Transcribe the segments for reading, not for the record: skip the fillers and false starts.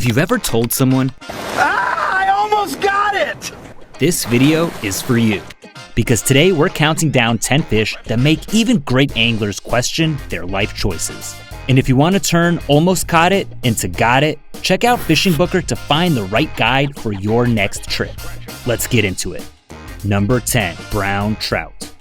If you've ever told someone, I almost got it! This video is for you. Because today we're counting down 10 fish that make even great anglers question their life choices. And if you want to turn almost caught it into got it, check out FishingBooker to find the right guide for your next trip. Let's get into it. Number 10, brown trout.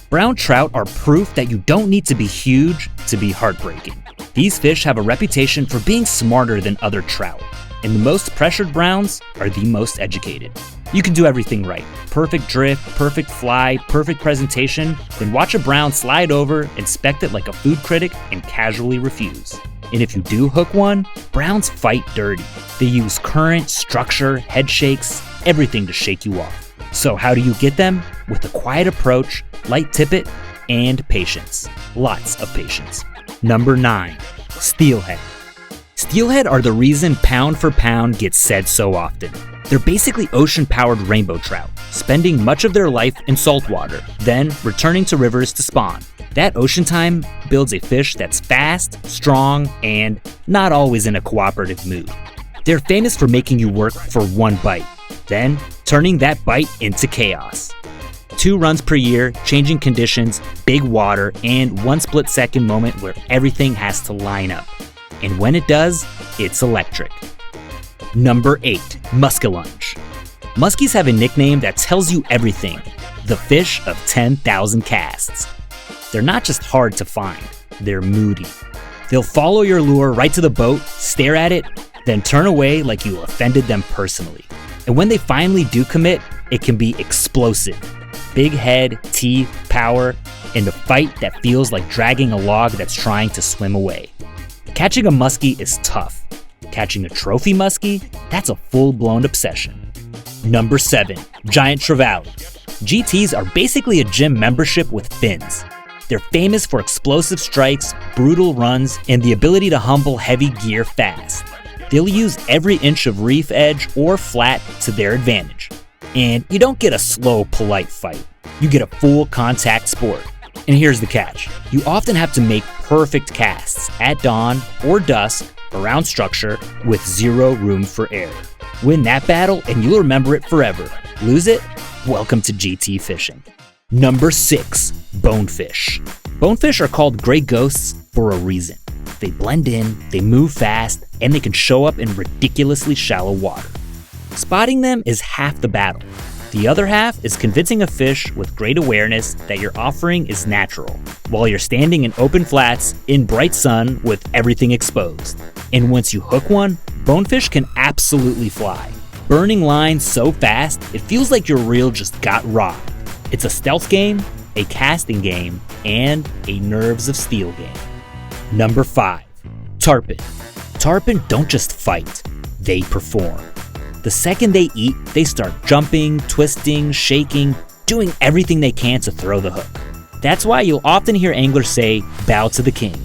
Brown trout are proof that you don't need to be huge to be heartbreaking. These fish have a reputation for being smarter than other trout, and the most pressured browns are the most educated. You can do everything right. Perfect drift, perfect fly, perfect presentation, then watch a brown slide over, inspect it like a food critic, and casually refuse. And if you do hook one, browns fight dirty. They use current, structure, head shakes, everything to shake you off. So how do you get them? With a quiet approach, light tippet, and patience. Lots of patience. Number 9, steelhead. Steelhead are the reason pound for pound gets said so often. They're basically ocean-powered rainbow trout, spending much of their life in saltwater, then returning to rivers to spawn. That ocean time builds a fish that's fast, strong, and not always in a cooperative mood. They're famous for making you work for one bite, then turning that bite into chaos. 2 runs per year, changing conditions, big water, and one split-second moment where everything has to line up. And when it does, it's electric. Number 8, Muskellunge. Muskies have a nickname that tells you everything. The fish of 10,000 casts. They're not just hard to find, they're moody. They'll follow your lure right to the boat, stare at it, then turn away like you offended them personally. And when they finally do commit, it can be explosive. Big head, teeth, power, and a fight that feels like dragging a log that's trying to swim away. Catching a muskie is tough. Catching a trophy muskie, that's a full-blown obsession. Number 7, giant trevally. GTs are basically a gym membership with fins. They're famous for explosive strikes, brutal runs, and the ability to humble heavy gear fast. They'll use every inch of reef edge or flat to their advantage. And you don't get a slow, polite fight. You get a full contact sport. And here's the catch. You often have to make perfect casts at dawn or dusk around structure with zero room for error. Win that battle and you'll remember it forever. Lose it? Welcome to GT fishing. Number 6, bonefish. Bonefish are called gray ghosts for a reason. They blend in, they move fast, and they can show up in ridiculously shallow water. Spotting them is half the battle. The other half is convincing a fish with great awareness that your offering is natural, while you're standing in open flats in bright sun with everything exposed. And once you hook one, bonefish can absolutely fly. Burning lines so fast, it feels like your reel just got robbed. It's a stealth game, a casting game, and a nerves of steel game. Number 5, tarpon. Tarpon don't just fight, they perform. The second they eat, they start jumping, twisting, shaking, doing everything they can to throw the hook. That's why you'll often hear anglers say, bow to the king.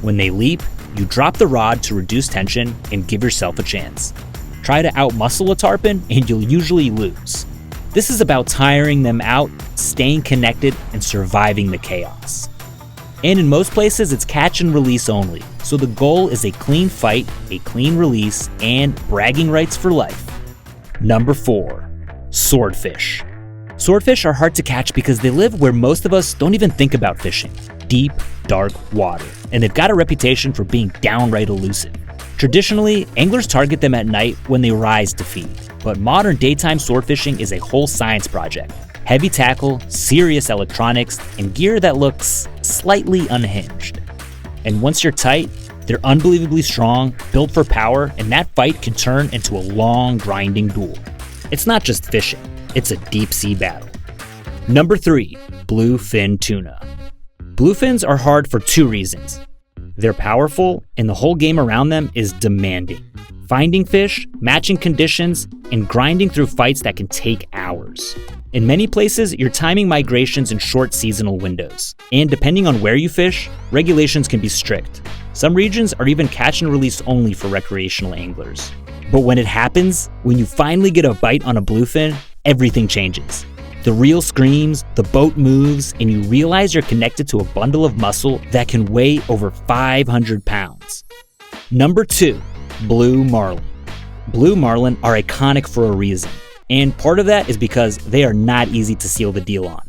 When they leap, you drop the rod to reduce tension and give yourself a chance. Try to outmuscle a tarpon and you'll usually lose. This is about tiring them out, staying connected, and surviving the chaos. And in most places, it's catch and release only. So the goal is a clean fight, a clean release, and bragging rights for life. Number 4, swordfish. Swordfish are hard to catch because they live where most of us don't even think about fishing. Deep, dark water. And they've got a reputation for being downright elusive. Traditionally, anglers target them at night when they rise to feed. But modern daytime swordfishing is a whole science project. Heavy tackle, serious electronics, and gear that looks slightly unhinged. And once you're tight, they're unbelievably strong, built for power, and that fight can turn into a long, grinding duel. It's not just fishing, it's a deep sea battle. Number 3, bluefin tuna. Bluefins are hard for 2 reasons. They're powerful, and the whole game around them is demanding. Finding fish, matching conditions, and grinding through fights that can take hours. In many places, you're timing migrations in short seasonal windows. And depending on where you fish, regulations can be strict. Some regions are even catch and release only for recreational anglers. But when it happens, when you finally get a bite on a bluefin, everything changes. The reel screams, the boat moves, and you realize you're connected to a bundle of muscle that can weigh over 500 pounds. Number 2, blue marlin. Blue marlin are iconic for a reason, and part of that is because they are not easy to seal the deal on.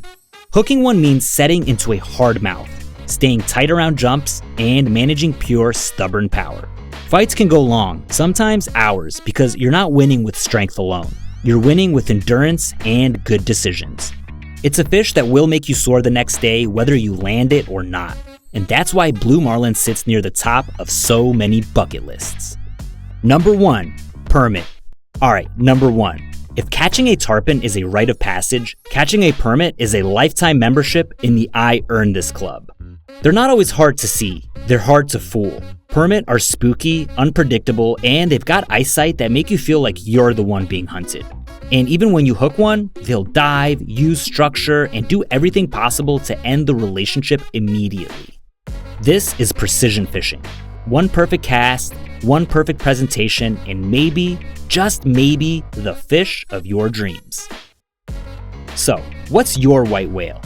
Hooking one means setting into a hard mouth, staying tight around jumps, and managing pure stubborn power. Fights can go long, sometimes hours, because you're not winning with strength alone. You're winning with endurance and good decisions. It's a fish that will make you sore the next day whether you land it or not. And that's why blue marlin sits near the top of so many bucket lists. Number 1, permit. Alright, number 1. If catching a tarpon is a rite of passage, catching a permit is a lifetime membership in the I Earned This Club. They're not always hard to see, they're hard to fool. Permit are spooky, unpredictable, and they've got eyesight that make you feel like you're the one being hunted. And even when you hook one, they'll dive, use structure, and do everything possible to end the relationship immediately. This is precision fishing. One perfect cast, one perfect presentation, and maybe, just maybe, the fish of your dreams. So, what's your white whale?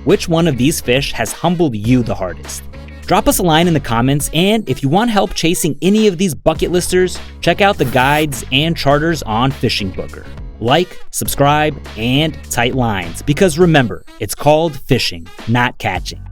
Which one of these fish has humbled you the hardest? Drop us a line in the comments, and if you want help chasing any of these bucket listers, check out the guides and charters on FishingBooker. Like, subscribe, and tight lines, because remember, it's called fishing, not catching.